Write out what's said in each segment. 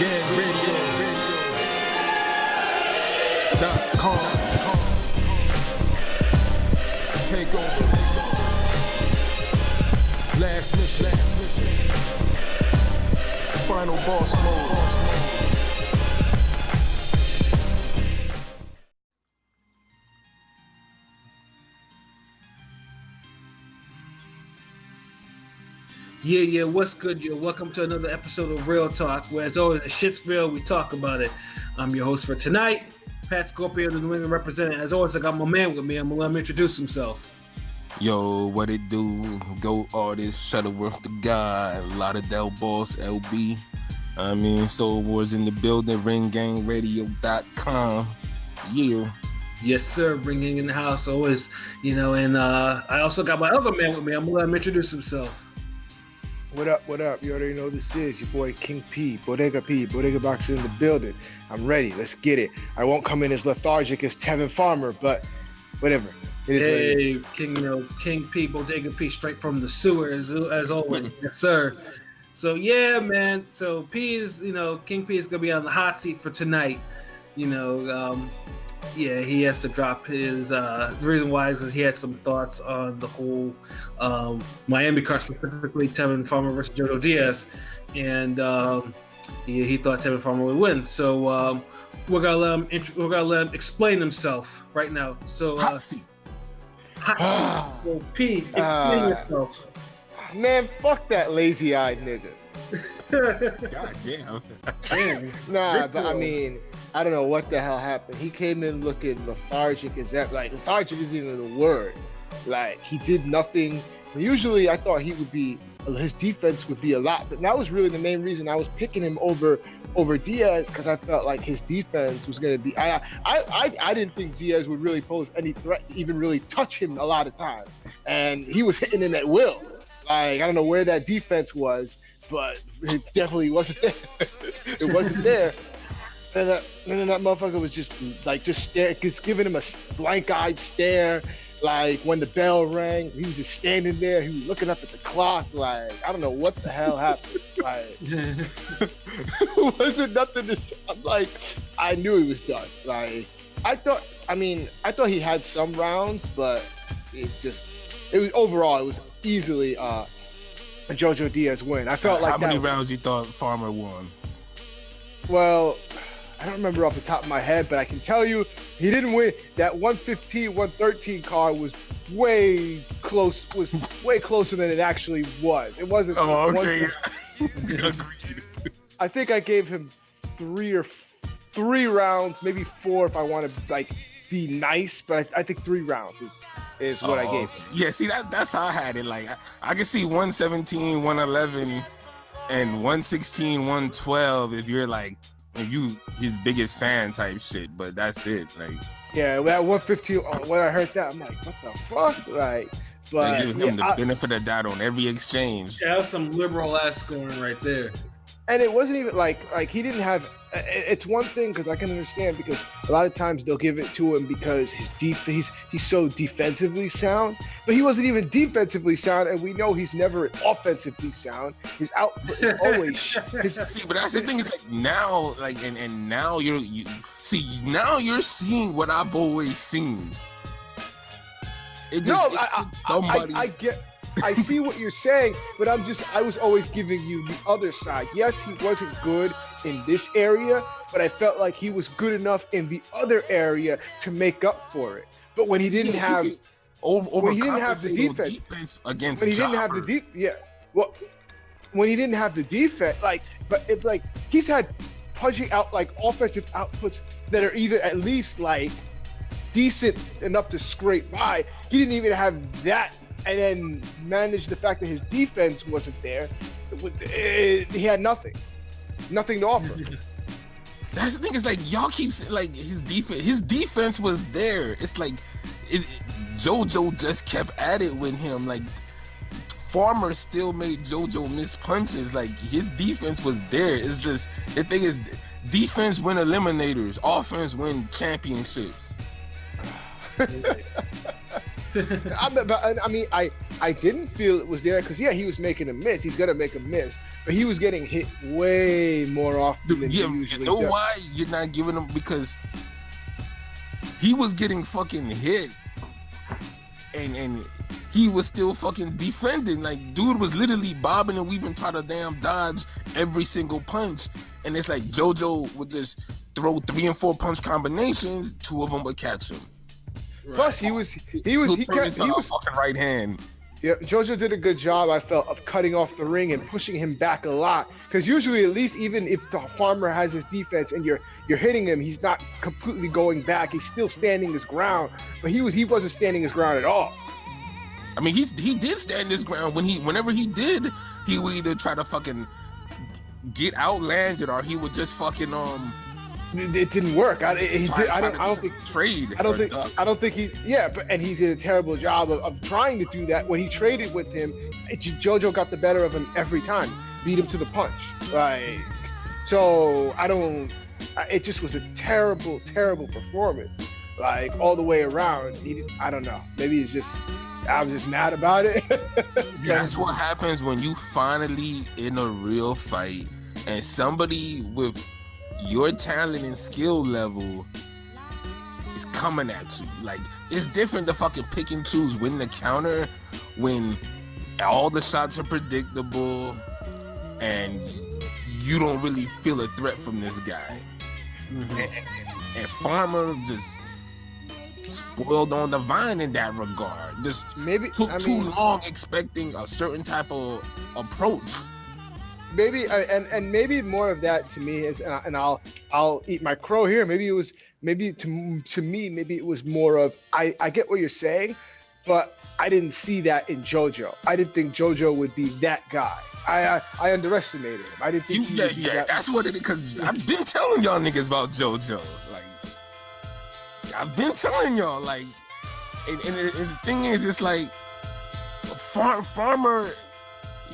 DAZN.com. Take over. Last mission. Final boss mode. Yeah, what's good, yo? Welcome to another episode of Real Talk, where as always, the shit's real, we talk about it. I'm your host for tonight, Pat Scorpio, the New England representative. As always, I got my man with me. I'm gonna let him introduce himself. Yo, what it do? Go artist, Shuttleworth the guy, Lauderdale boss, LB. Soul Wars in the building, ringgangradio.com. Yeah. Yes, sir. Ringing in the house, always, and I also got my other man with me. I'm gonna let him introduce himself. What up? You already know who this is. Your boy King P, Bodega Boxer in the building. I'm ready. Let's get it. I won't come in as lethargic as Tevin Farmer, but whatever. It is hey, King P, Bodega P, straight from the sewer, as always. Yes, sir. So, yeah, man. So, P is, King P is going to be on the hot seat for tonight. He has to drop his, the reason why is that he had some thoughts on the whole Miami card, specifically Tevin Farmer versus JoJo Diaz, and he thought Tevin Farmer would win. So we're gonna let him explain himself right now. So hot seat. So P, explain yourself. Man, fuck that lazy-eyed nigga. God damn. Nah, but I don't know what the hell happened. He came in looking lethargic as that. Like, lethargic isn't even the word. Like, he did nothing. Usually, I thought his defense would be a lot, but that was really the main reason I was picking him over Diaz, because I felt like his defense was going to be. I didn't think Diaz would really pose any threat to even really touch him a lot of times, and he was hitting him at will. Like, I don't know where that defense was, but it definitely wasn't there. It wasn't there. And then that motherfucker was just giving him a blank-eyed stare. Like, when the bell rang, he was just standing there. He was looking up at the clock. Like, I don't know what the hell happened. Like, it wasn't nothing to say. Like, I knew he was done. Like, I thought he had some rounds, but it was easily a JoJo Diaz win. I felt like how many rounds you thought Farmer won? Well, I don't remember off the top of my head, but I can tell you he didn't win. That 115, 113 card was way closer than it actually was. It wasn't. Oh, okay. Agreed. I think I gave him three rounds, maybe four if I want to be nice, but I think 3 rounds is what I gave him. Yeah, see, that's how I had it. Like, I can see 117, 111, and 116, 112 if you're like, his biggest fan type shit, but that's it. Like, yeah, that 115, when I heard that, I'm like, what the fuck? Like, but they give him the benefit of the doubt on every exchange. Yeah, that was some liberal ass scoring right there. And it wasn't even like he didn't have. It's one thing because I can understand, because a lot of times they'll give it to him because he's so defensively sound, but he wasn't even defensively sound, and we know he's never offensively sound. His output is always See, but that's the thing. Is like now, like and now you're seeing what I've always seen. I see what you're saying, but I was always giving you the other side. Yes, he wasn't good in this area, but I felt like he was good enough in the other area to make up for it. But when he didn't have the defense against when he didn't have the when he didn't have the defense, but it's like he's had punching out like offensive outputs that are either at least like decent enough to scrape by. He didn't even have that. And then manage the fact that his defense wasn't there. He had nothing to offer. That's the thing. Is like y'all keep saying like his defense was there. It's like JoJo just kept at it with him. Like, Farmer still made JoJo miss punches. Like, his defense was there. It's just, the thing is, defense win eliminators, offense win championships. I I didn't feel it was there because he was making a miss. He's gonna make a miss, but he was getting hit way more often than he usually you know does. why you're not giving him? Because he was getting fucking hit, and he was still fucking defending. Like, dude was literally bobbing and weaving, trying to damn dodge every single punch, and it's like JoJo would just throw 3 and 4 punch combinations, 2 of them would catch him. Plus, he kept fucking right hand. Yeah, JoJo did a good job, I felt, of cutting off the ring and pushing him back a lot. Because usually, at least, even if the Farmer has his defense and you're hitting him, he's not completely going back. He's still standing his ground. But he wasn't standing his ground at all. I mean, he did stand his ground whenever he did. He would either try to fucking get outlanded or he would just fucking It didn't work. I don't think he. Yeah, and he did a terrible job of trying to do that. When he traded with him, JoJo got the better of him every time, beat him to the punch. Like, so it just was a terrible, terrible performance. Like, all the way around. I don't know. Maybe I was just mad about it. That's what happens when you finally in a real fight and somebody with your talent and skill level is coming at you. Like, it's different to fucking pick and choose when the counter, when all the shots are predictable and you don't really feel a threat from this guy. Mm-hmm. And Farmer just spoiled on the vine in that regard. Just took too long expecting a certain type of approach. Maybe and maybe more of that to me is, and I'll eat my crow here. Maybe it was to me maybe it was more of I get what you're saying, but I didn't see that in JoJo. I didn't think JoJo would be that guy. I underestimated him. I didn't think he would be that. That's what it is. Because I've been telling y'all niggas about JoJo. Like, I've been telling y'all, like, and the thing is, it's like Farmer.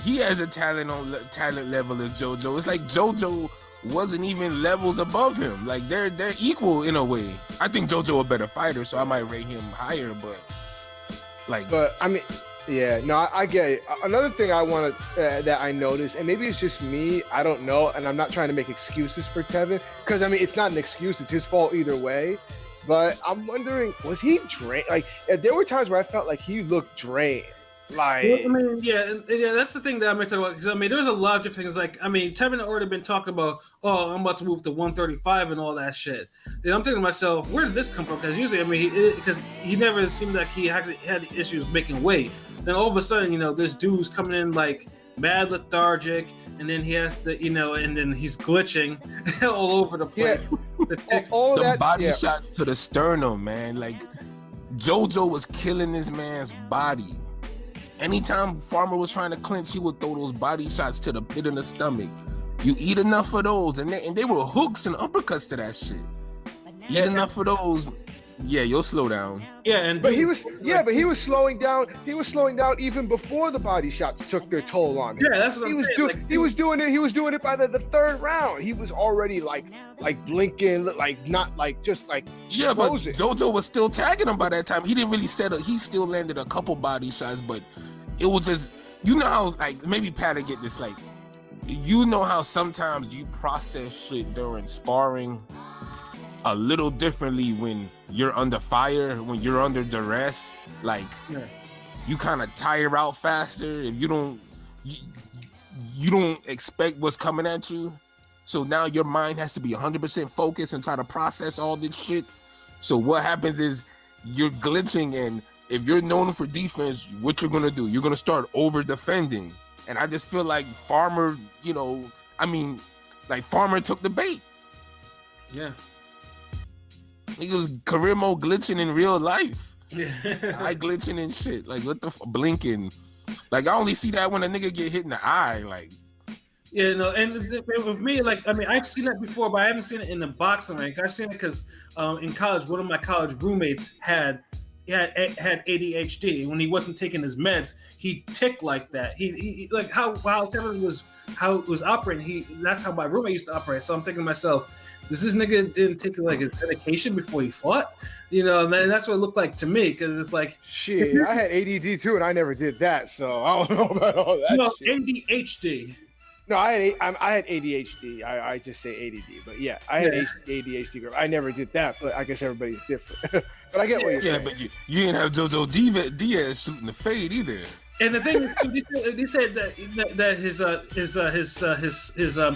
He has a talent level as JoJo. It's like JoJo wasn't even levels above him. Like, they're equal in a way. I think JoJo a better fighter, so I might rate him higher. But I mean, yeah, no, I get it. Another thing I want to that I noticed, and maybe it's just me, I don't know, and I'm not trying to make excuses for Tevin, because I mean it's not an excuse; it's his fault either way. But I'm wondering, was he drained? Like, there were times where I felt like he looked drained. Like, I mean, yeah, that's the thing that I'm talking about. Because I mean, there's a lot of different things. Like, I mean, Tevin had already been talking about, oh, I'm about to move to 135 and all that shit. And I'm thinking to myself, where did this come from? Because usually, I mean, because he never seemed like he had issues making weight. Then all of a sudden, you know, this dude's coming in like mad lethargic, and then he has to, you know, and then he's glitching all over the place. Yeah. all the that body shots to the sternum, man. Like, JoJo was killing this man's body. Anytime Farmer was trying to clinch, he would throw those body shots to the pit of the stomach. You eat enough of those, and they were hooks and uppercuts to that shit. Eat enough of those, yeah, you'll slow down. Yeah, but he was slowing down. He was slowing down even before the body shots took their toll on him. Yeah, that's what I'm saying. He was doing it. He was doing it by the third round. He was already like blinking, like not like just like yeah. explosive. But JoJo was still tagging him by that time. He didn't really settle. He still landed a couple body shots, but it was just, you know how, like, maybe Pat'll get this, like, you know how sometimes you process shit during sparring a little differently when you're under fire, when you're under duress. Like, you kind of tire out faster if you don't expect what's coming at you. So now your mind has to be 100% focused and try to process all this shit. So what happens is you're glitching, and if you're known for defense, what you're gonna do? You're gonna start over defending. And I just feel like Farmer, you know, I mean, like, Farmer took the bait. Yeah. He was career mode glitching in real life. Eye glitching and shit. Like, what the blinking. Like, I only see that when a nigga get hit in the eye. Like, yeah, no, and with me, like, I mean, I've seen that before, but I haven't seen it in the boxing ring. I've seen it because in college, one of my college roommates had ADHD. When he wasn't taking his meds, he ticked like that. He like how Tevin was, how it was operating. That's how my roommate used to operate. So I'm thinking to myself, This nigga didn't take like his medication before he fought? You know, and that's what it looked like to me, because it's like, shit, I had ADD too, and I never did that, so I don't know about all that. No, shit. ADHD. No, I had ADHD. I just say ADD, but yeah, I had ADHD. I never did that, but I guess everybody's different. But I get what you're saying. Yeah, but you didn't have JoJo Diaz shooting the fade either. And the thing is, they said that his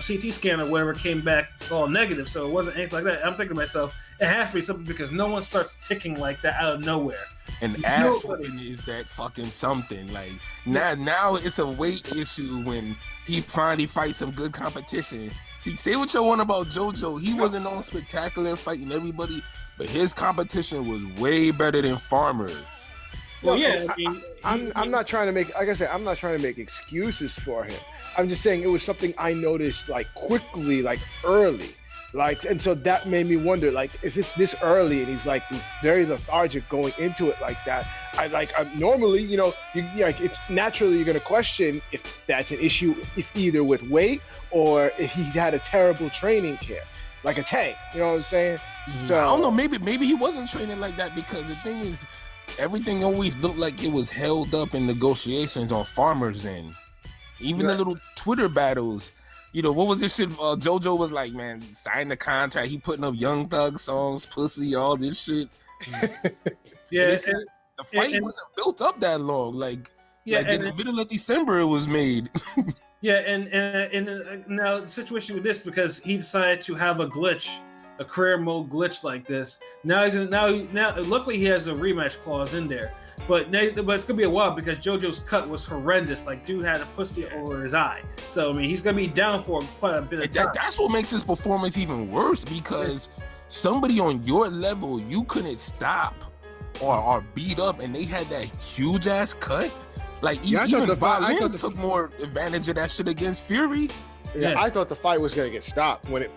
CT scan or whatever came back all negative, so it wasn't anything like that. I'm thinking to myself, it has to be something, because no one starts ticking like that out of nowhere. And ass whooping is that fucking something. Like now it's a weight issue when he finally fights some good competition. See, say what you want about JoJo, he wasn't all spectacular fighting everybody, but his competition was way better than Farmer's. Well, yeah, I mean, I'm not trying to make, like I said, I'm not trying to make excuses for him. I'm just saying it was something I noticed like quickly, like early, like, and so that made me wonder, like, if it's this early and he's like very lethargic going into it like that. I'm normally, you know, like, it's naturally you're gonna question if that's an issue, if either with weight or if he had a terrible training camp, like a Tank. You know what I'm saying? So I don't know. Maybe he wasn't training like that, because the thing is, everything always looked like it was held up in negotiations on Farmer's end. Even the little Twitter battles, you know, what was this shit? JoJo was like, man, sign the contract. He putting up Young Thug songs, pussy, all this shit. Yeah, the fight wasn't built up that long. Like in the middle of December, it was made. Yeah, and now the situation with this, because he decided to have a glitch, a career mode glitch like this. Now luckily he has a rematch clause in there, but it's gonna be a while, because JoJo's cut was horrendous. Like, dude had a pussy over his eye, so I mean he's gonna be down for quite a bit of time. That's what makes his performance even worse, because somebody on your level you couldn't stop or beat up, and they had that huge ass cut. Like, even Violin took more advantage of that shit against Fury. Yeah, I thought the fight was gonna get stopped when the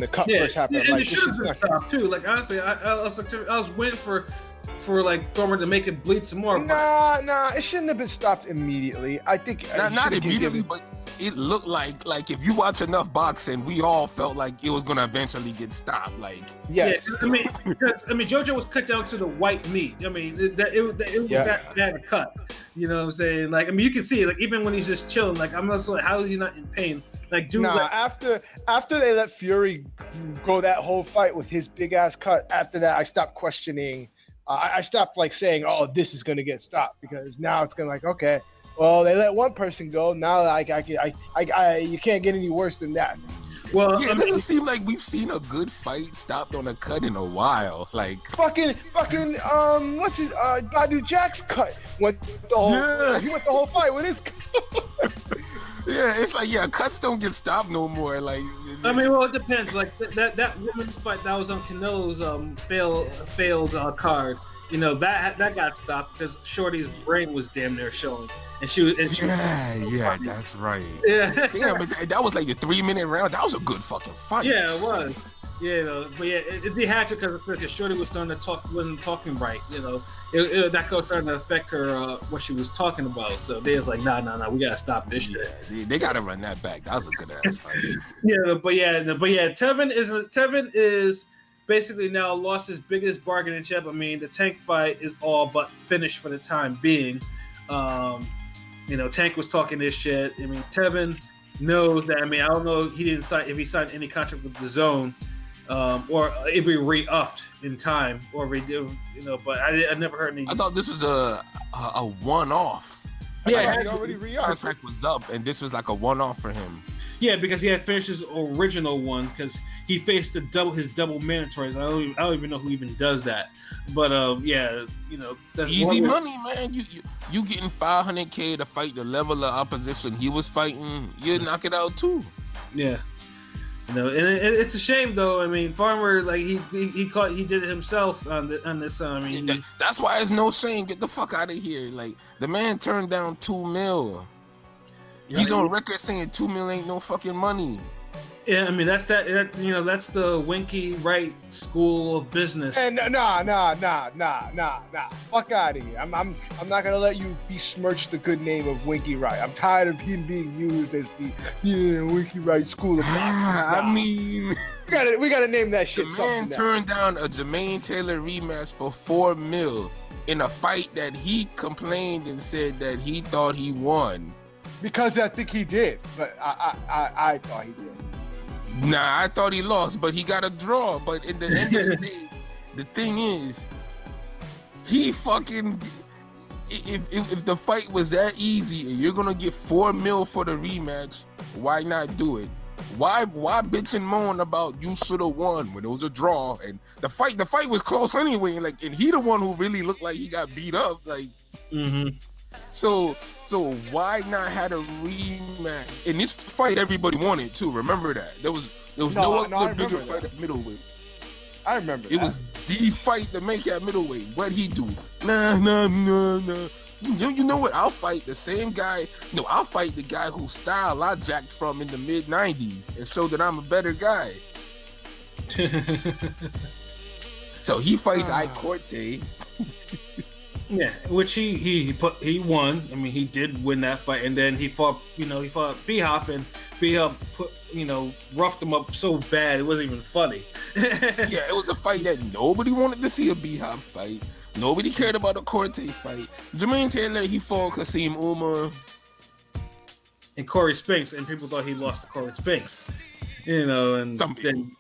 cut first happened. And it should have been stopped too. Like, honestly, I was waiting for like Farmer to make it bleed some more. Nah, it shouldn't have been stopped immediately. I think not immediately, but it looked like if you watch enough boxing, we all felt like it was gonna eventually get stopped. Like, yes. I mean, JoJo was cut down to the white meat. I mean, it was that cut. You know what I'm saying? Like, I mean, you can see it. Like, even when he's just chilling, like, I'm also like, how is he not in pain? Like, dude. Nah, after they let Fury go that whole fight with his big ass cut, after that, I stopped questioning. I stopped like saying, "Oh, this is gonna get stopped," because now it's gonna like, okay, well, they let one person go. Now, like, you can't get any worse than that. Well, it doesn't seem like we've seen a good fight stopped on a cut in a while. Like, fucking, what's his Badu Jack's cut? He went the whole fight with his cut. Yeah, it's like, cuts don't get stopped no more. Like, I mean, well, it depends. Like that women's fight that was on Canelo's failed card. You know, that got stopped because Shorty's brain was damn near showing, and she was that's right. Yeah, but that was like a 3-minute round. That was a good fucking fight. Yeah, it was. Yeah, but it had to, because Shorty was starting to talk, wasn't talking right. You know, that was starting to affect her what she was talking about. So they was like, nah, we gotta stop this shit. They gotta run that back. That was a good ass fight. Tevin is basically now lost his biggest bargaining chip. I mean, the Tank fight is all but finished for the time being. You know, Tank was talking this shit. I mean, Tevin knows that. I mean, I don't know if he signed any contract with DAZN. Or if we re-upped in time, or we do, you know, but I never heard any. I thought this was a one-off. Yeah, he already re-upped. Contract was up, and this was like a one-off for him. Yeah, because he had finished his original one, because he faced his double mandatories. I don't even know who even does that, but you know, that's easy money, man. You getting $500K to fight the level of opposition he was fighting, you knock it out too. Yeah. You know, and it's a shame though. I mean, Farmer, like, he did it himself on this. I mean, that's why it's no shame. Get the fuck out of here. Like, the man turned down $2 million. He's on record saying $2 million ain't no fucking money. Yeah, I mean that's that's the Winky Wright School of Business. And nah. Fuck out of here. I'm not gonna let you besmirch the good name of Winky Wright. I'm tired of him being used as the Winky Wright School of Business. I mean, we gotta name that shit. The man turned down a Jermaine Taylor rematch for $4 million in a fight that he complained and said that he thought he won. Because I think he did, but I thought he did. Nah, I thought he lost, but he got a draw. But in the end of the day, the thing is, he fucking. If the fight was that easy and you're gonna get $4 million for the rematch, why not do it? Why bitch and moan about you should have won when it was a draw and the fight was close anyway? Like, and he the one who really looked like he got beat up. Like, So why not have a rematch? In this fight, everybody wanted too. Remember that there was no other bigger fight at middleweight. I remember it was the fight to make at middleweight. What'd he do? Nah. You know what? I'll fight the same guy. No, I'll fight the guy whose style I jacked from in the mid '90s and show that I'm a better guy. So he fights Ike Corte. Yeah, which he won. I mean, he did win that fight, and then he fought B-Hop, and B-Hop roughed him up so bad it wasn't even funny. Yeah, it was a fight that nobody wanted to see, a B-Hop fight. Nobody cared about a Corte fight. Jermaine Taylor, he fought Kasim Umar and Corey Spinks, and people thought he lost to Corey Spinks. And some people. Then,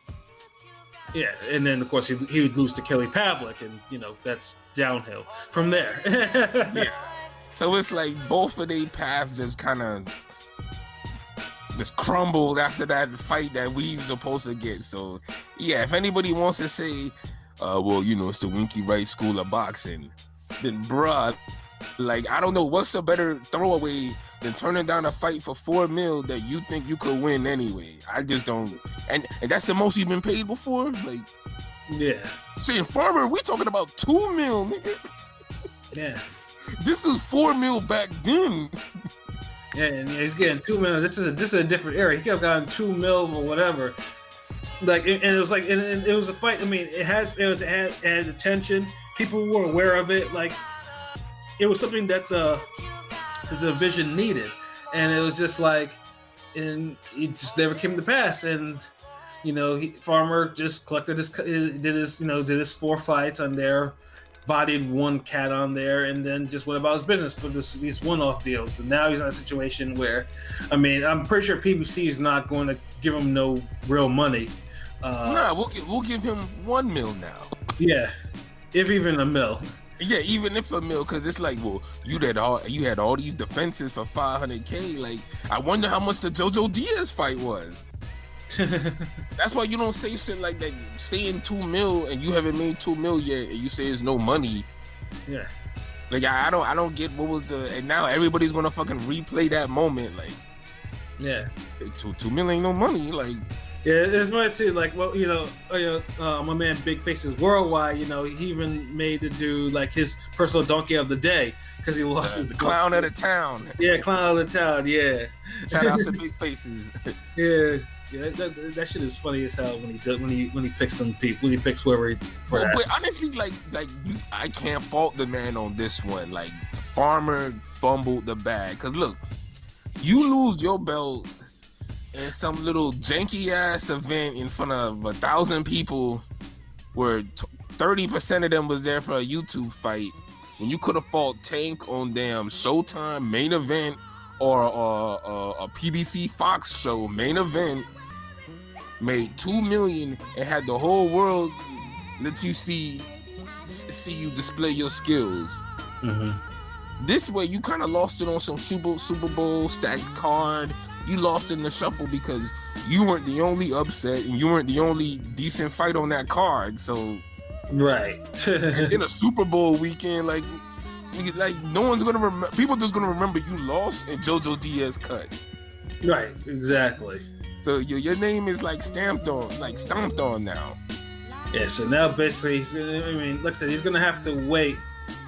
yeah, and then of course he would lose to Kelly Pavlik, and that's downhill from there. Yeah. So it's like both of their paths just kind of just crumbled after that fight that we were supposed to get. So yeah, if anybody wants to say, it's the Winky Wright School of Boxing, then bruh, like, I don't know what's a better throwaway than turning down a fight for $4 million that you think you could win anyway. I just don't, and that's the most you've been paid before. Like, yeah. See, Farmer, we talking about $2 million, nigga. Yeah. This was $4 million back then. Yeah, and he's getting $2 million. This is a different era. He could have gotten $2 million or whatever. Like, and it was like, and it was a fight. I mean, it had attention. People were aware of it. Like, it was something that the division needed, and it was just like, and it just never came to pass. And Farmer just collected did his 4 fights on there, bodied one cat on there, and then just went about his business for these one-off deals. And now he's in a situation where, I mean, I'm pretty sure PBC is not going to give him no real money. Nah, we'll give him $1 million now. Yeah, if even $1 million. Yeah, even if $1 million, because it's like, well, you had all these defenses for $500K. Like, I wonder how much the JoJo Diaz fight was. That's why you don't say shit like that. Saying $2 million and you haven't made $2 million yet, and you say there's no money. Yeah. Like, I don't get what was and now everybody's gonna fucking replay that moment. Like, yeah, $2 million ain't no money. Like, yeah, it's funny too. Like, well, my man Big Faces Worldwide. He even made the dude like his personal donkey of the day because he lost the clown of the town. Yeah, clown of the town. Yeah. Shout out to Big Faces. Yeah. Yeah, that shit is funny as hell when he picks them people, when he picks whoever for that. But honestly, I can't fault the man on this one. Like, Farmer fumbled the bag. Cause look, you lose your belt in some little janky ass event in front of 1,000 people, where 30% of them was there for a YouTube fight, when you could have fought Tank on damn Showtime main event or a PBC Fox show main event. Made $2 million and had the whole world let you see you display your skills. Mm-hmm. This way, you kind of lost it on some Super Bowl stacked card. You lost in the shuffle because you weren't the only upset and you weren't the only decent fight on that card. So, right. And in a Super Bowl weekend, like no one's gonna remember. People just gonna remember you lost and JoJo Diaz cut. Right. Exactly. So your name is stomped on now. Yeah, so now basically, like I said, he's going to have to wait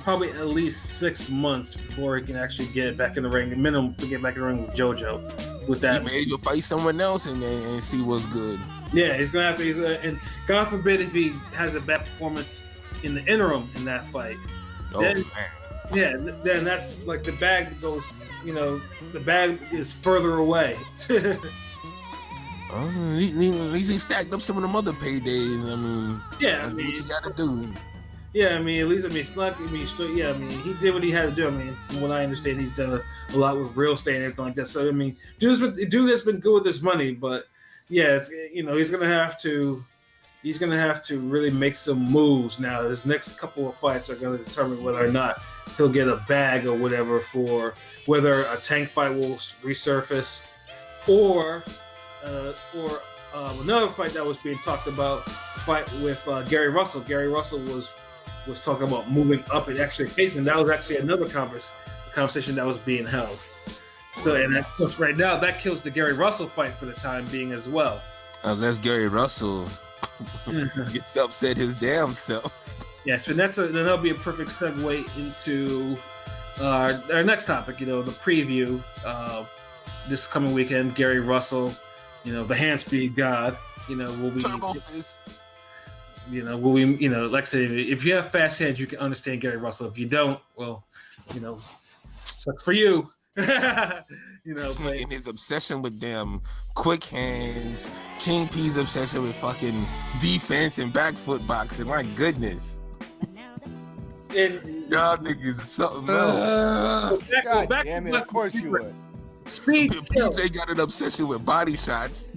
probably at least 6 months before he can actually get back in the ring, minimum to get back in the ring with JoJo. with that. He may even fight someone else and see what's good. Yeah, he's gonna have to. And God forbid if he has a bad performance in the interim in that fight. Then then that's like the bag goes. The bag is further away. At least he stacked up some of them other paydays. I mean, what you got to do. Yeah, at least it's not. He did what he had to do. From what I understand, he's done a lot with real estate and everything like that. So dude has been good with his money, but it's, he's gonna have to really make some moves now. His next couple of fights are going to determine whether or not he'll get a bag or whatever for whether a Tank fight will resurface or another fight that was being talked about, fight with Gary Russell. Gary Russell was talking about moving up and actually facing. That was actually another conversation that was being held. So, and that, right now, that kills the Gary Russell fight for the time being as well. Unless Gary Russell gets upset his damn self. Yes, and that'll be a perfect segue into our next topic. The preview this coming weekend. Gary Russell, the hand speed god. Will be Turbo Fist. Like I said, if you have fast hands, you can understand Gary Russell. If you don't, well, sucks for you. Making his obsession with them quick hands, King P's obsession with fucking defense and back foot boxing. My goodness. Y'all niggas something else. God damn it, of course you would. Speed kills. PJ got an obsession with body shots.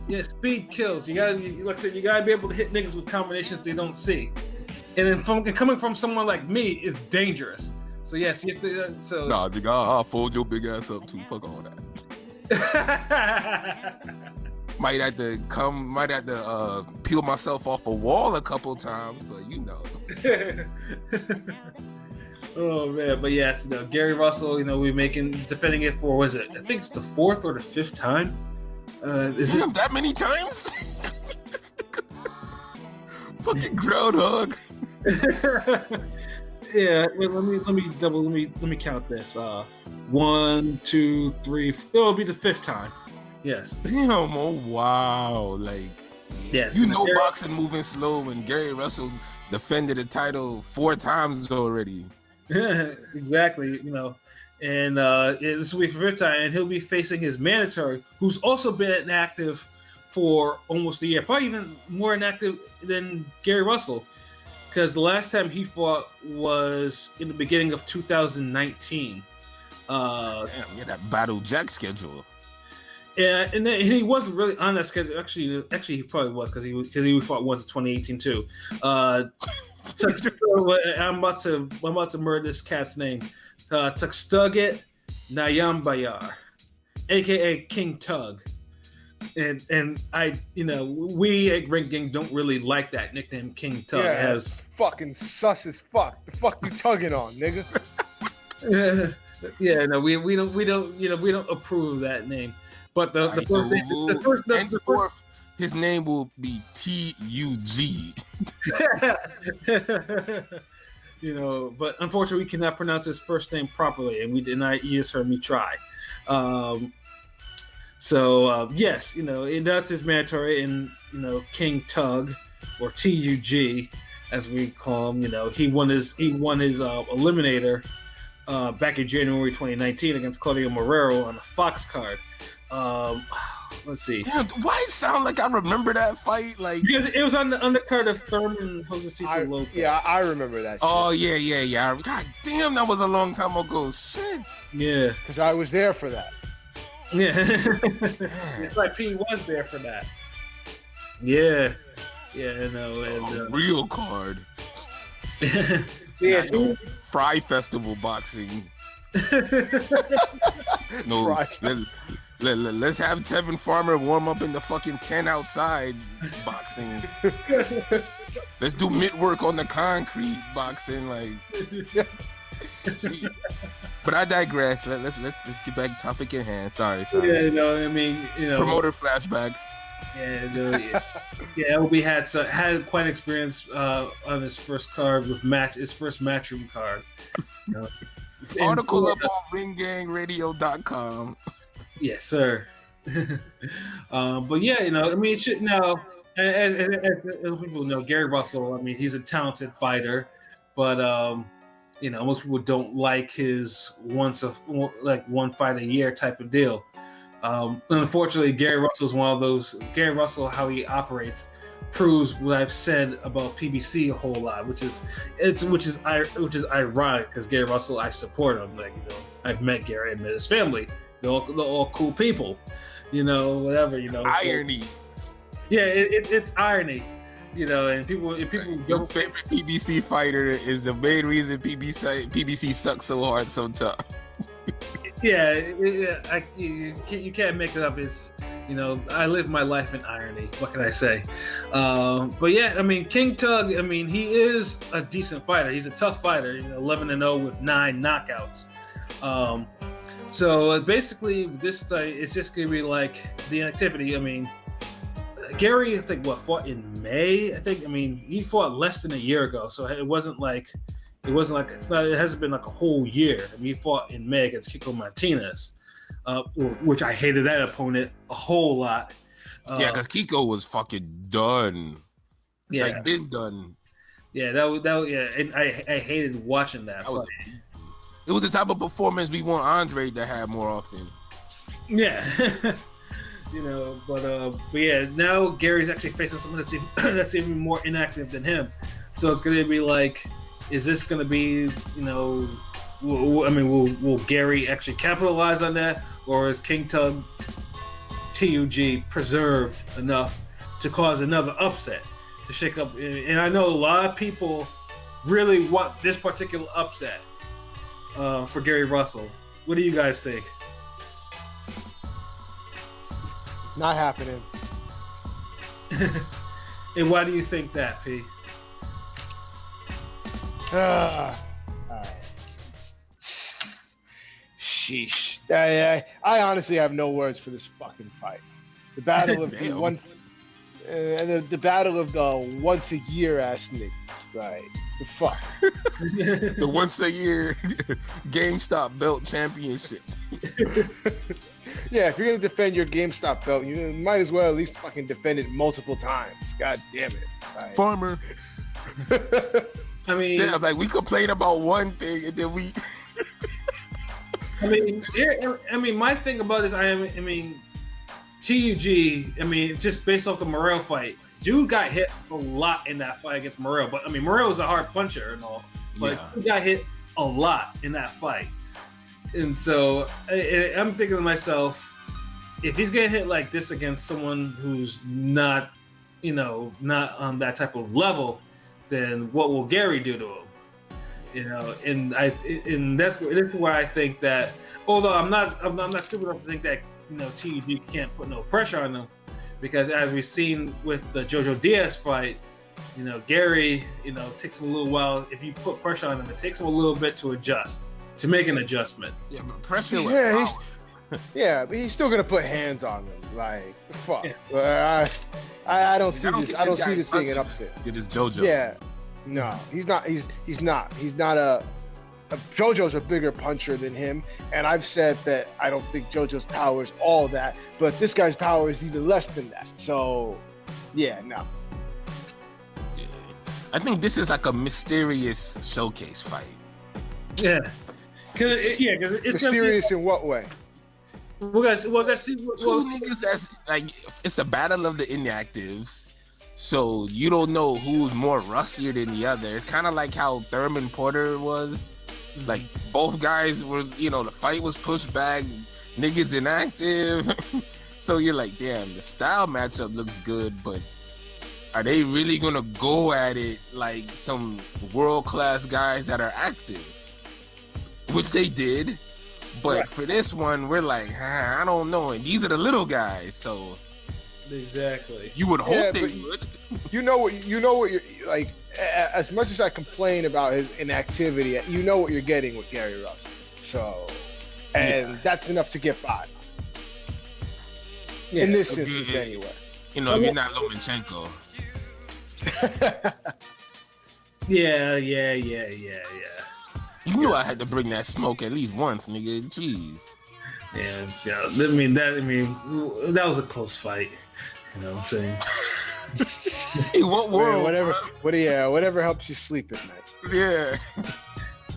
Yeah, speed kills. You gotta be able to hit niggas with combinations they don't see. And then coming from someone like me, it's dangerous. So yes, you have to. Nah, nigga, I'll fold your big ass up too. Fuck all that. might have to peel myself off a wall a couple times, but Oh man, but yes, Gary Russell, we're defending it for, I think it's the 4th or the 5th time. Is it that many times? Fucking groundhog. Yeah, let me count this. 1, 2, 3. It'll be the 5th time. Yes. Damn! Oh wow! Yes. Boxing moving slow when Gary Russell defended the title 4 times already. Exactly. And this will be for 5th time, and he'll be facing his mandatory, who's also been inactive for almost a year, probably even more inactive than Gary Russell. Because the last time he fought was in the beginning of 2019. That Battle Jack schedule. Yeah, and he wasn't really on that schedule. Actually, he probably was because he fought once in 2018 too. I'm about to murder this cat's name. Tugstsogt Nyambayar, aka King Tug. And I, we at Ring Gang don't really like that nickname, King Tug. Yeah, fucking sus as fuck. The fuck you tugging on, nigga? Yeah, no, we don't approve of that name. But the first his name will be T-U-G. But unfortunately, we cannot pronounce his first name properly, and we did not. You just heard me try. Yes, that's his mandatory, and King Tug, or T-U-G, as we call him. He won his eliminator back in January 2019 against Claudio Marrero on a Fox card. Let's see. Damn, why it sound like I remember that fight? Because it was on the undercard of Thurman Josecito Lopez. Yeah, I remember that. Oh shit. Yeah. God damn, that was a long time ago. Shit. Yeah. Because I was there for that. Yeah. It's like P was there for that. Yeah. Yeah, and real card. So yeah, Fry Festival boxing. No. Let's have Tevin Farmer warm up in the fucking tent outside boxing. Let's do mitt work on the concrete boxing, But I digress. Let's get back to topic at hand. Sorry. Yeah, promoter flashbacks. Yeah, LB had quite an experience on his first card with his first matchroom card. Article up on ringgangradio.com. Yes, sir. But yeah, I mean, it should now. As people know, Gary Russell. I mean, he's a talented fighter, but most people don't like his one fight a year type of deal. Unfortunately, Gary Russell is one of those. Gary Russell, how he operates, proves what I've said about PBC a whole lot, which is ironic because Gary Russell, I support him. I've met Gary, I've met his family. They're all cool people, whatever. Irony. Yeah, it's irony, and people. Your favorite PBC fighter is the main reason PBC sucks so hard sometimes. Yeah, you can't make it up. It's I live my life in irony. What can I say? But yeah, I mean, King Tug. I mean, he is a decent fighter. He's a tough fighter. 11-0 with 9 knockouts. So basically, this fight it's just gonna be like the inactivity. I mean, Gary, I think fought in May. I think. I mean, he fought less than a year ago, so it wasn't like. It hasn't been like a whole year. I mean, he fought in May against Kiko Martinez, which I hated that opponent a whole lot. Yeah, because Kiko was fucking done. Yeah, like been done. Yeah, and I hated watching that. It was the type of performance we want Andre to have more often. Yeah, but yeah, now Gary's actually facing someone that's even more inactive than him. So it's gonna be like. Is this going to be, will Gary actually capitalize on that? Or is King Tug TUG preserved enough to cause another upset, to shake up? And I know a lot of people really want this particular upset for Gary Russell. What do you guys think? Not happening. And why do you think that, P? Sheesh. I honestly have no words for this fucking fight. The battle of the battle of the once a year ass niggas. Like the fuck. The once a year GameStop belt championship. Yeah, if you're gonna defend your GameStop belt, you might as well at least fucking defend it multiple times. God damn it. Like, Farmer. I mean, yeah, like we complain about one thing and then we. I mean, my thing about this, TUG. I mean, it's just based off the Morrell fight. Dude got hit a lot in that fight against Morrell, but I mean, Morrell is a hard puncher and all, but he got hit a lot in that fight. And so I'm thinking to myself, if he's getting hit like this against someone who's not on that type of level, then what will Gary do to him? And that's where I think that, although I'm not stupid enough to think that TUG can't put no pressure on him, because as we've seen with the JoJo Diaz fight, Gary, takes him a little while. If you put pressure on him, it takes him a little bit to make an adjustment. Yeah, but pressure. Yeah, but he's still gonna put hands on them. Like fuck. Yeah. I don't see this. I don't see this being an upset. It is JoJo. Yeah, no, he's not. He's not. He's not a. JoJo's a bigger puncher than him, and I've said that I don't think JoJo's power is all that, but this guy's power is even less than that. So, yeah, no. Yeah. I think this is like a mysterious showcase fight. Yeah, because it's mysterious in what way? We're gonna see. Two niggas that's like it's a battle of the inactives, so you don't know who's more rustier than the other. It's kind of like how Thurman Porter was. Like both guys were, the fight was pushed back, niggas inactive. So you're like, damn, the style matchup looks good, but are they really gonna go at it like some world-class guys that are active? Which they did, but right. For this one, we're like, I don't know. And these are the little guys, so exactly. You would hope they would. You know what you're like. As much as I complain about his inactivity, you know what you're getting with Gary Russell. So, and that's enough to get by. In this instance, anyway. You're not Lomachenko. Yeah. You knew I had to bring that smoke at least once, nigga. Jeez. And that was a close fight. You know what I'm saying? Hey, what world? Whatever helps you sleep at night. Yeah.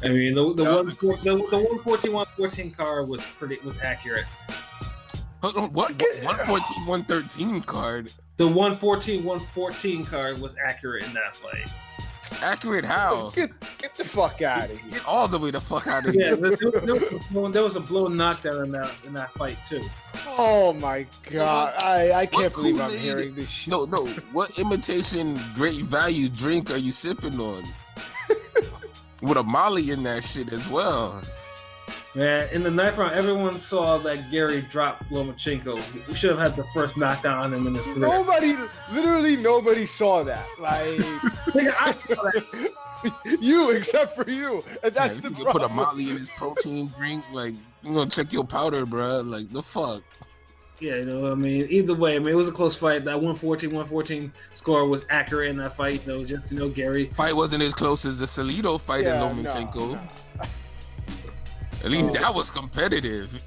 I mean, the 114 card was accurate. What 114 113 card? The 114 card was accurate in that fight. Accurate how? Get the fuck out of here. Get all the way the fuck out of here. Yeah, there was a blow knockdown in that fight too. Oh my god! I can't believe I'm hearing this shit. No. What imitation great value drink are you sipping on? With a Molly in that shit as well. Man, in the 9th round, everyone saw that Gary dropped Lomachenko. He should have had the first knockdown on him in his career. Literally nobody saw that. Like, I saw that. You, except for you, and that's the problem. Put a Molly in his protein drink, like, you gonna check your powder, bro. Like, the fuck. Yeah, either way, it was a close fight. That 114 score was accurate in that fight, though. Just, Gary. Fight wasn't as close as the Salido fight in Lomachenko. No. At least that was competitive.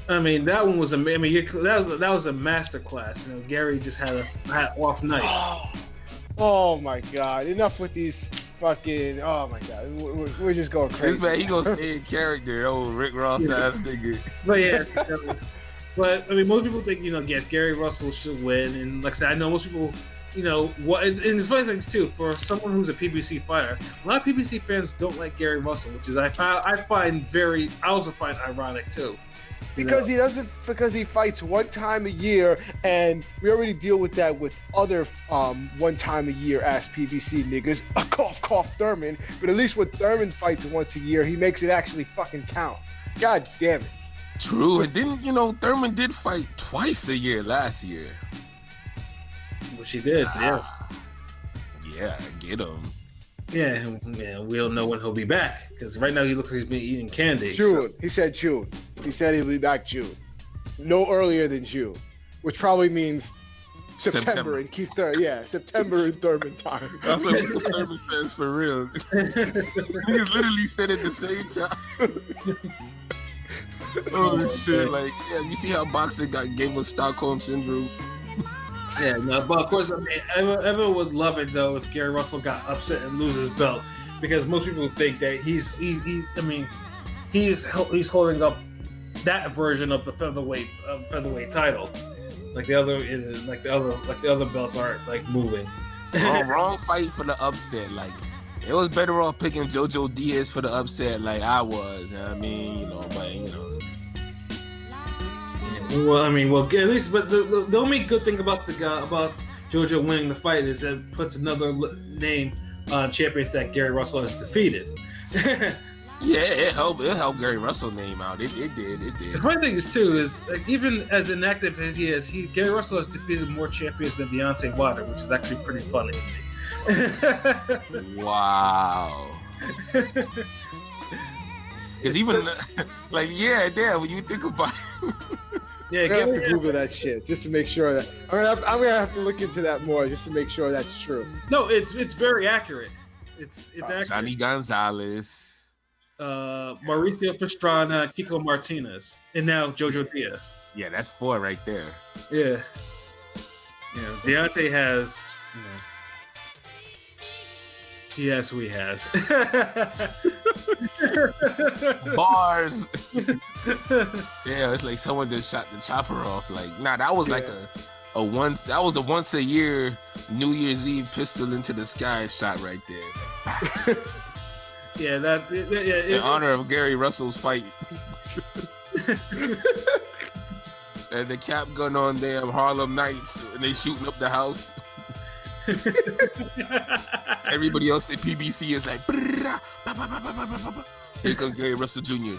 That one was that was a masterclass. Gary just had an off night. Oh my god! Enough with these fucking. Oh my god! We're just going crazy. This man, he gonna stay in character. Oh, Rick Ross ass nigga. But yeah. But most people think yes, Gary Russell should win, and like I said, I know most people. And the funny thing is too, for someone who's a PBC fighter, a lot of PBC fans don't like Gary Russell, which is I also find ironic too. Because he fights one time a year, and we already deal with that with other one time a year ass PBC niggas. Cough, cough, Thurman. But at least when Thurman fights once a year, he makes it actually fucking count. God damn it. True, and didn't Thurman did fight twice a year last year. Which he did, yeah. Yeah, get him. Yeah, we don't know when he'll be back because right now he looks like he's been eating candy. June. So. He said June. He said he'll be back June. No earlier than June, which probably means September. And Keith Thurman. Yeah, September and Thurman time. That's what we some Thurman fans for real. Niggas literally said it at the same time. Oh shit! Like, you see how boxing gave us Stockholm syndrome. Yeah, no, but of course, everyone would love it though if Gary Russell got upset and lose his belt, because most people think that he's holding up that version of the featherweight title, like the other belts aren't like moving. Wrong fight for the upset. Like, it was better off picking JoJo Diaz for the upset, like I was. Well, at least, but the only good thing about JoJo winning the fight is that it puts another name on champions that Gary Russell has defeated. Yeah, it helped Gary Russell name out. It did. The funny thing is too is like, even as inactive as he is, Gary Russell has defeated more champions than Deontay Wilder, which is actually pretty funny to me. Wow. Because even when you think about it. Yeah, I'm gonna have to Google that shit just to make sure that I'm gonna have to look into that more just to make sure that's true. No, it's very accurate. It's accurate. Johnny Gonzalez, Mauricio Pastrana, Kiko Martinez, and now JoJo Diaz. Yeah, that's 4 right there. Yeah. Deontay has, he has who he has. Bars. Yeah, it's like someone just shot the chopper off. Like, that was like a once a year New Year's Eve pistol into the sky shot right there. In honor of Gary Russell's fight. And the cap gun on them Harlem Nights and they shooting up the house. Everybody else at PBC is like, here comes Gary Russell Jr.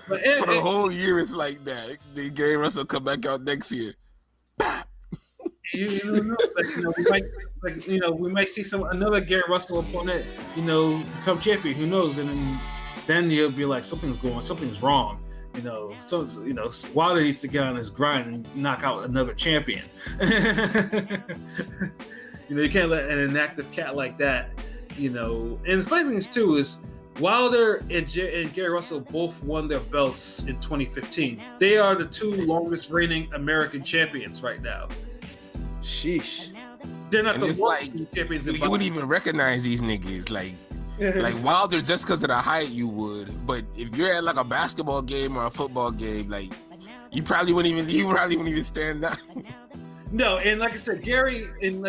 For the whole year, it's like that. Then Gary Russell come back out next year. We might see another Gary Russell opponent, become champion. Who knows? And then you'll be like, something's wrong. Wilder needs to get on his grind and knock out another champion. You can't let an inactive cat like that. And the funny thing is too is Wilder and Gary Russell both won their belts in 2015. They are the two longest reigning American champions right now. Sheesh. They're not And the it's longest like, champions in you wouldn't even recognize these niggas. Like Wilder, just because of the height, you would. But if you're at like a basketball game or a football game, like you probably wouldn't even stand up. No, and like I said, Gary is,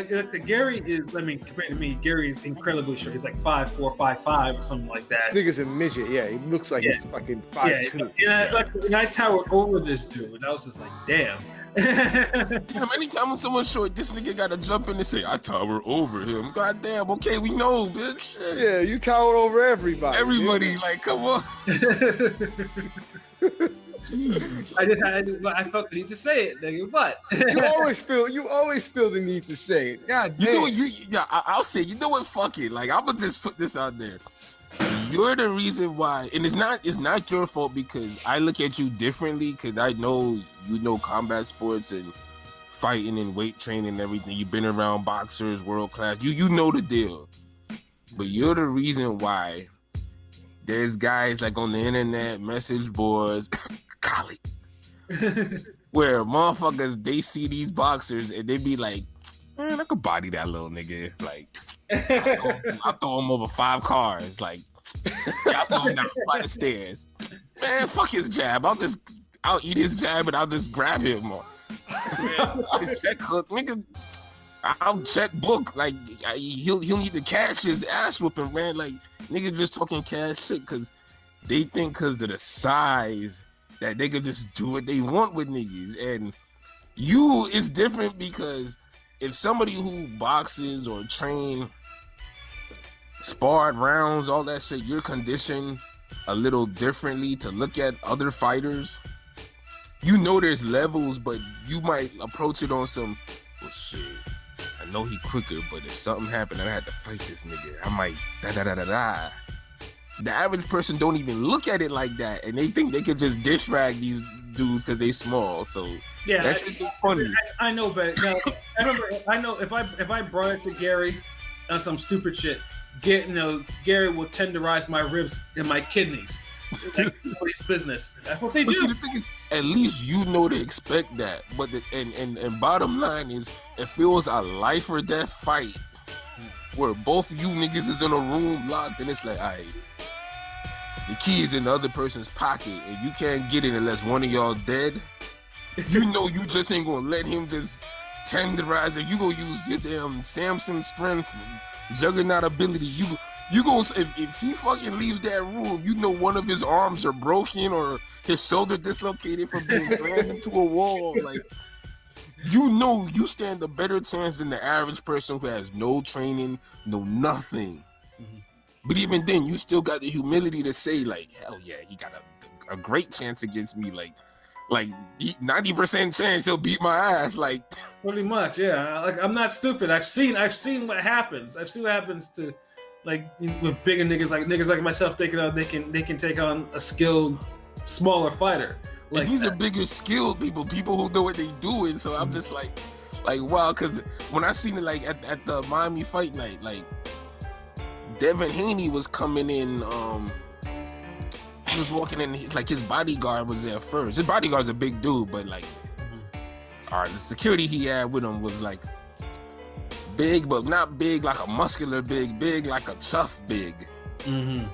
I mean, compared to me, Gary is incredibly short. He's like 5'4", 5'5", or something like that. This nigga's a midget. Yeah, he looks like he's fucking 5'2". And I towered over this dude, and I was just like, damn. Damn, anytime when someone's short, this nigga gotta jump in and say, I tower over him. God damn, okay, we know, bitch. Yeah, you tower over everybody. Everybody, like, come on. I felt the need to say it, nigga, but you always feel the need to say it. God damn. You know what? I'll say. You know what? Fuck it. Like, I'm gonna just put this out there. You're the reason why, and it's not your fault because I look at you differently because I know you know combat sports and fighting and weight training and everything. You've been around boxers, world class. You know the deal. But you're the reason why there's guys like on the internet, message boards, golly, where motherfuckers, they see these boxers and they be like, man, I could body that little nigga. Like, I'll throw him over 5 cars. Like, I'll throw him down a flight of stairs. Man, fuck his jab. I'll eat his jab and I'll just grab him. His check hook, nigga. I'll check book. Like, he'll need to cash his ass whooping, man. Like, niggas just talking cash shit because they think because of the size that they could just do what they want with niggas. And you is different because if somebody who boxes or train, sparred rounds, all that shit, you're conditioned a little differently to look at other fighters. You know there's levels, but you might approach it on some, well, shit, I know he quicker, but if something happened and I had to fight this nigga, I might da-da-da-da-da. The average person don't even look at it like that, and they think they could just dish rag these dudes because they small. So yeah, that shit is funny. I know, but no, I know if I brought it to Gary on some stupid shit, Gary will tenderize my ribs and my kidneys. That's nobody's business. That's what they do. See, the thing is, at least you know to expect that. But and bottom line is, if it was a life or death fight where both of you niggas is in a room locked, and it's like, alright, the key is in the other person's pocket, and you can't get it unless one of y'all dead. You know you just ain't gonna let him just tenderize it. You gonna use your damn Samson strength, juggernaut ability. You gonna, if he fucking leaves that room, you know one of his arms are broken or his shoulder dislocated from being slammed into a wall. Like, you know you stand a better chance than the average person who has no training, no nothing. Mm-hmm. But even then, you still got the humility to say, like, hell yeah, he got a great chance against me. Like 90% chance he'll beat my ass. Like, pretty much, yeah. Like, I'm not stupid. I've seen what happens. I've seen what happens to, like, with bigger niggas like myself, thinking they can take on a skilled, smaller fighter. Like, and these are bigger skilled people who know what they doing. So I'm just like wow, because when I seen it like at the Miami Fight Night, like Devin Haney was coming in. He was walking in, like his bodyguard was there first. His bodyguard's a big dude, but like, the security he had with him was like big, but not big like a muscular big like a tough big. Mm-hmm.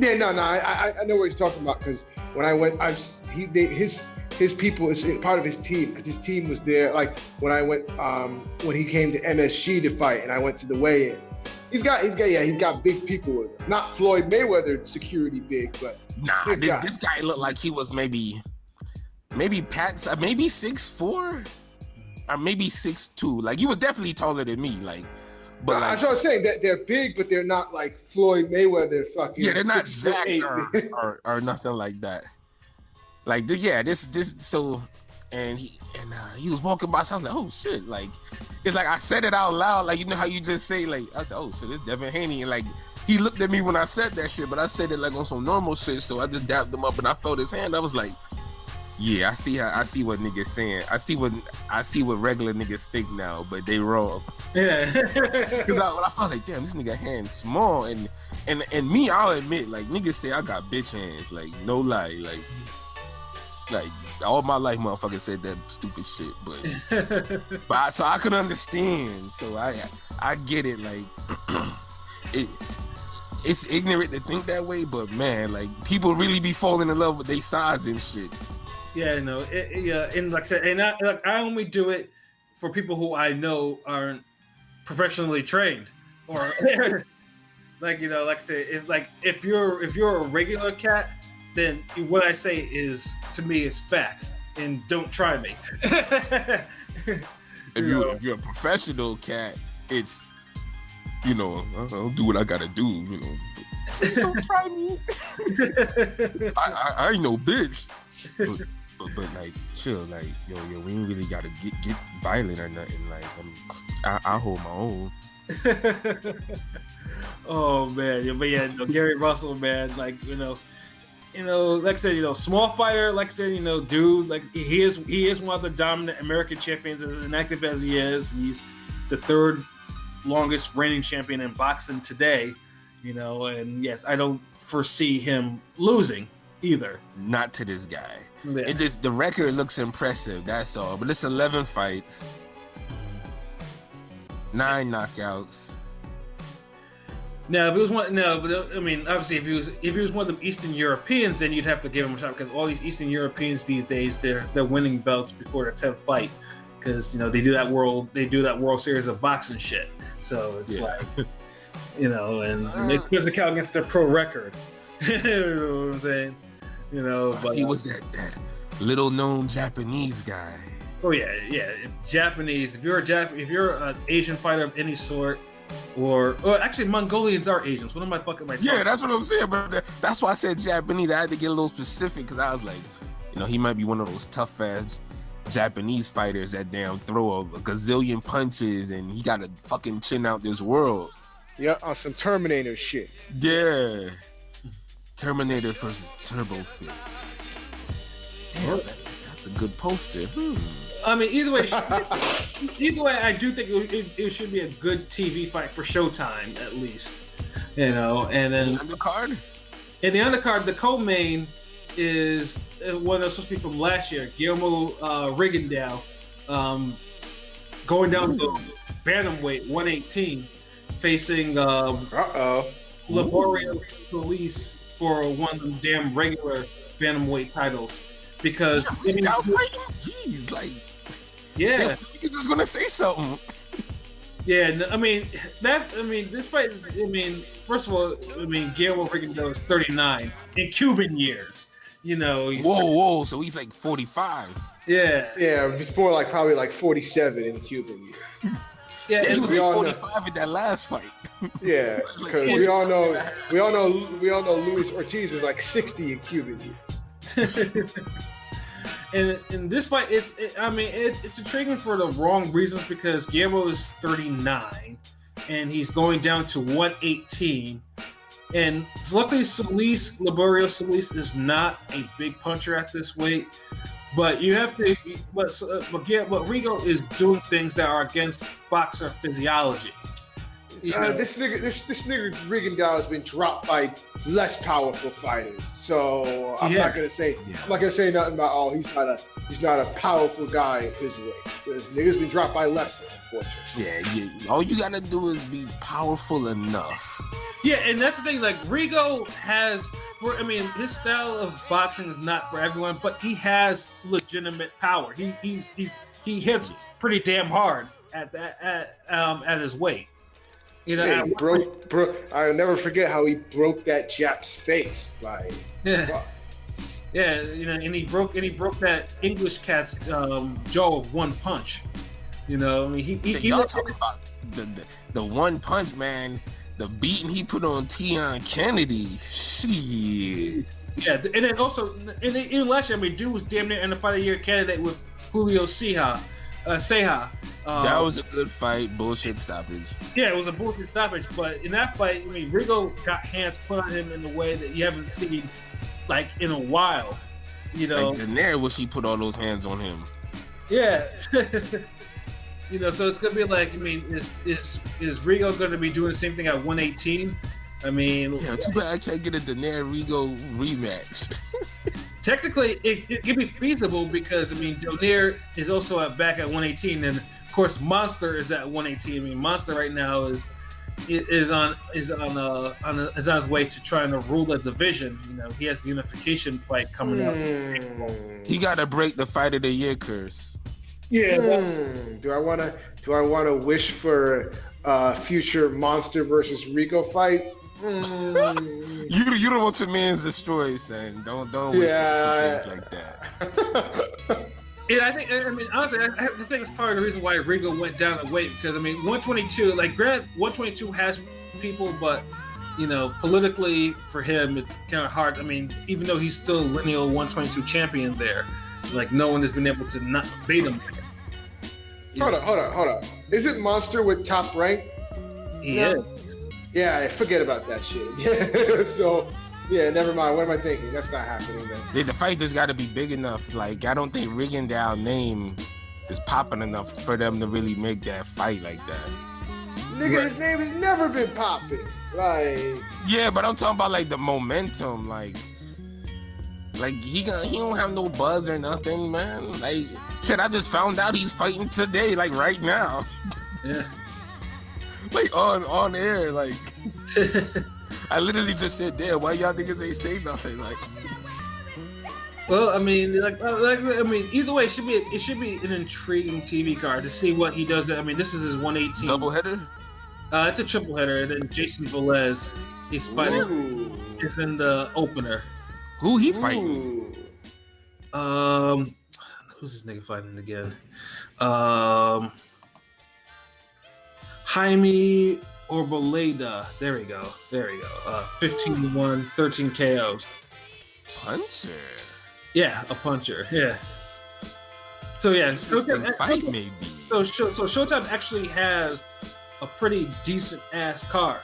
Yeah, no, I know what you're talking about because when I went, his people is part of his team because his team was there. Like when I went, when he came to MSG to fight, and I went to the weigh-in. He's got big people with him. Not Floyd Mayweather security big, but this guy looked like he was maybe Pat's maybe 6'4" or maybe 6'2". Like he was definitely taller than me. Like, but like, that's what I'm saying. That they're big, but they're not like Floyd Mayweather fucking. Yeah, they're not jacked or nothing like that. Like this so. And he was walking by, so I was like, oh shit, like, it's like I said it out loud, like, you know how you just say, like, I said, oh shit, it's Devin Haney, and like, he looked at me when I said that shit, but I said it like on some normal shit, so I just dapped him up and I felt his hand, I was like, Yeah, I see what niggas saying. I see what regular niggas think now, but they wrong. Yeah. Cause I felt like, damn, this nigga hands small, and me, I'll admit, like niggas say I got bitch hands, like no lie, like all my life, motherfuckers said that stupid shit, but so I could understand. So I get it, like it's ignorant to think that way, but man, like people really be falling in love with their size and shit. Yeah, no, and like I said, and I only do it for people who I know aren't professionally trained, or like like I said, it's like if you're a regular cat, then what I say is to me is facts, and don't try me. If you're a professional cat, it's I'll do what I gotta do. Please don't try me. I ain't no bitch. But like, chill, like, yo, we ain't really gotta get violent or nothing. Like, I hold my own. Oh man, but yeah, Gary Russell, man, like like I said, small fighter, like I said, dude, like he is one of the dominant American champions, as inactive as he is. He's the third longest reigning champion in boxing today, and yes, I don't foresee him losing either. Not to this guy. Yeah. It just, the record looks impressive, that's all. But it's 11 fights, 9 knockouts. Now, if it was obviously, if he was one of them Eastern Europeans, then you'd have to give him a shot, because all these Eastern Europeans these days, they're winning belts before their 10th fight, because they do that World Series of boxing shit. So it's like, and it doesn't count against their pro record. You know what I'm saying? But he was that little known Japanese guy. Oh yeah. Japanese. If you're an Asian fighter of any sort, or actually Mongolians are Asians. What am I fucking my? Yeah, that's what I'm saying. But that's why I said Japanese. I had to get a little specific, because I was like, he might be one of those tough ass Japanese fighters that damn throw a gazillion punches, and he got a fucking chin out this world. Yeah, on some Terminator shit. Yeah. Terminator versus Turbo Fist. Damn, that's a good poster. I mean, either way, I do think it should be a good TV fight for Showtime, at least. And then the undercard. In the undercard, the co-main is one that's supposed to be from last year, Guillermo Rigondeaux, going down to bantamweight 118, facing Laborious Police for one of them damn regular bantamweight titles, because jeez, like, yeah, he's just gonna say something. Yeah, this fight is, first of all, Guillermo Rigondeaux is 39 in Cuban years. He's whoa, so he's like 45. Yeah, before probably 47 in Cuban years. Yeah, he was like 45 in that last fight. Yeah, because we all know Luis Ortiz is 60 in Cuban years. And in this fight, it's intriguing for the wrong reasons, because Guillermo is 39 and he's going down to 118. And luckily, Laborio Solis is not a big puncher at this weight. But you have to. But Rigo is doing things that are against boxer physiology. This nigga Rigondeaux has been dropped by less powerful fighters, so I'm not gonna say nothing about he's not a powerful guy in his weight, because niggas been dropped by lesser, unfortunately. Yeah. All you gotta do is be powerful enough. Yeah, and that's the thing. Like, Rigo has, his style of boxing is not for everyone, but he has legitimate power. He hits pretty damn hard at his weight. I'll never forget how he broke that Jap's face. And he broke that English cat's jaw with one punch. Y'all talking about the one punch, man. The beating he put on Tion Kennedy. Shit. Yeah, and then also, in last year, dude was damn near in the Fight of the Year candidate with Julio Ceja. That was a good fight. Bullshit stoppage. Yeah, it was a bullshit stoppage. But in that fight, Rigo got hands put on him in a way that you haven't seen in a while. You know, like Daenerys wish he put all those hands on him. Yeah. You know, so it's gonna be like, I mean, is Rigo gonna be doing the same thing at 118? I mean, yeah, too bad I can't get a Daenerys Rigo rematch. Technically, it can be feasible because I mean, Daenerys is also back at 118, and of course, Monster is at 118. I mean, Monster right now is on his way to trying to rule the division. You know, he has the unification fight coming up. He got to break the Fight of the Year curse. Yeah. Do I want to wish for future Monster versus Rico fight? You don't want your man's destroyed, son. Don't wish for things like that. Yeah, I mean, honestly, I think it's part of the reason why Rigo went down in weight because I mean, 122, like, Grant, 122 has people, but you know, politically for him, it's kind of hard. I mean, even though he's still lineal 122 champion there, like, no one has been able to not beat him. Hold on. Isn't Monster with top rank? Yeah. Yeah, forget about that shit. So, yeah, never mind. What am I thinking? That's not happening then. The fight just got to be big enough. Like, I don't think Rigondeaux name is popping enough for them to really make that fight like that. Nigga, Right. His name has never been popping. Like, yeah, but I'm talking about like the momentum. Like he don't have no buzz or nothing, man. Like, shit, I just found out he's fighting today, like right now. Yeah. Like on air, like. I literally just said, "Damn, why y'all niggas ain't say nothing?" Like, Well, I mean, either way, it should be an intriguing TV card to see what he does. I mean, this is his 118 doubleheader. It's a triple header, and then Jason Velez, he's fighting. Is in the opener. Who he fighting? Who's this nigga fighting again? Jaime Orboleda. There we go. 15-1, 13 KOs. Puncher. Yeah, a puncher. Yeah. So yeah, Interesting fight maybe. So Showtime actually has a pretty decent ass card.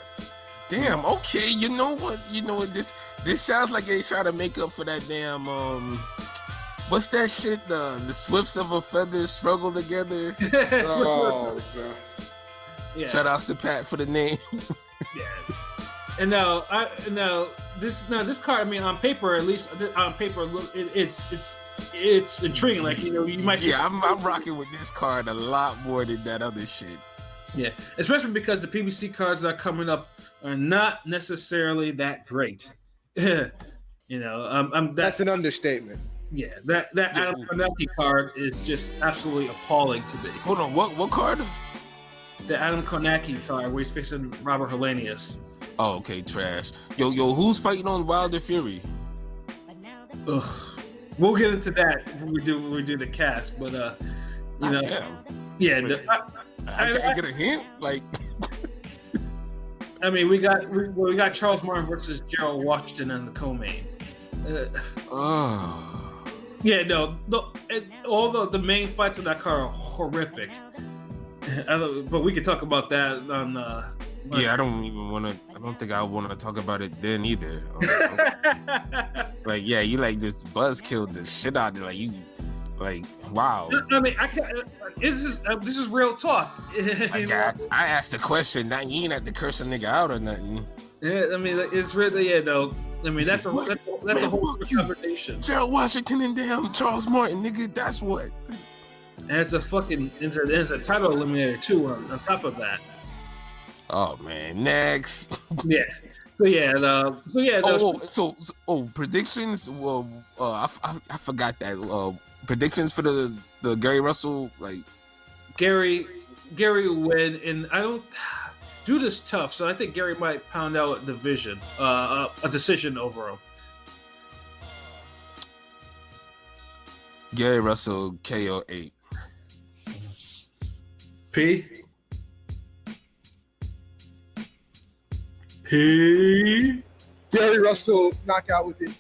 Damn. Okay. You know what? This sounds like they try to make up for that damn what's that shit? The Swifts of a Feather struggle together. oh, God. Yeah. Shout outs to Pat for the name. Yeah. And now this card. I mean, on paper, at least on paper, it's intriguing. Like, you know, you might. Yeah, I'm rocking with this card a lot more than that other shit. Yeah, especially because the PBC cards that are coming up are not necessarily that great. You know, that's an understatement. Yeah, that Adam Konecki card is just absolutely appalling to me. Hold on, what card? The Adam Konecki card where he's facing Robert Hellenius. Oh, okay, trash. Yo, who's fighting on Wilder Fury? Ugh. We'll get into that when we do the cast, but you know, yeah. I can't get a hint. Like, I mean, we got Charles Martin versus Gerald Washington in the co-main. Yeah, no, all the main fights in that card are horrific. But we could talk about that on. Yeah, I don't think I want to talk about it then either. Like, yeah, you like just buzzkilled the shit out of it. Like, you, like, wow. I mean, I can't. This is real talk. I asked the question. Now you ain't have to curse a nigga out or nothing. Yeah, I mean, it's really, yeah, no. I mean, that's a whole conversation. Gerald Washington and damn Charles Martin, nigga. That's what. And it's a title eliminator too. On top of that. Oh man, next. Yeah. So predictions. Well, I forgot that. Predictions for the Gary Russell, like Gary will win, and I don't do this tough, so I think Gary might pound out a decision over him. Gary Russell KO 8. P. Gary Russell knockout within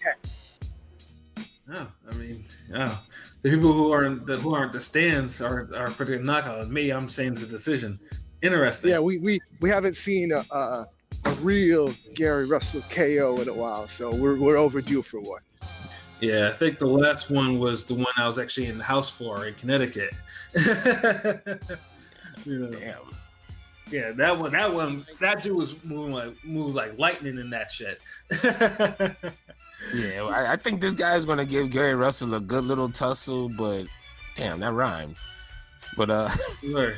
10. No, I mean, no. The people who aren't the stands are predicting knockout. Me, I'm saying it's a decision. Interesting. Yeah, we haven't seen a real Gary Russell KO in a while, so we're overdue for one. Yeah, I think the last one was the one I was actually in the house for in Connecticut. You know, Damn. yeah, that dude was moving like lightning in that shit. Yeah, I think this guy's gonna give Gary Russell a good little tussle, but damn, that rhymed. But Sure.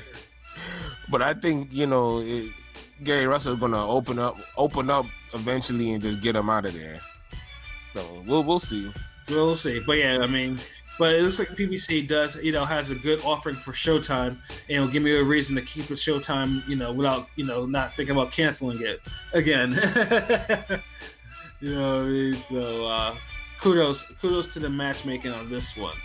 but I think Gary Russell's gonna open up eventually and just get him out of there. So we'll see. We'll see. But yeah, I mean, but it looks like PBC does, has a good offering for Showtime, and it'll give me a reason to keep it Showtime, without, not thinking about canceling it again. You know what I mean? So kudos to the matchmaking on this one.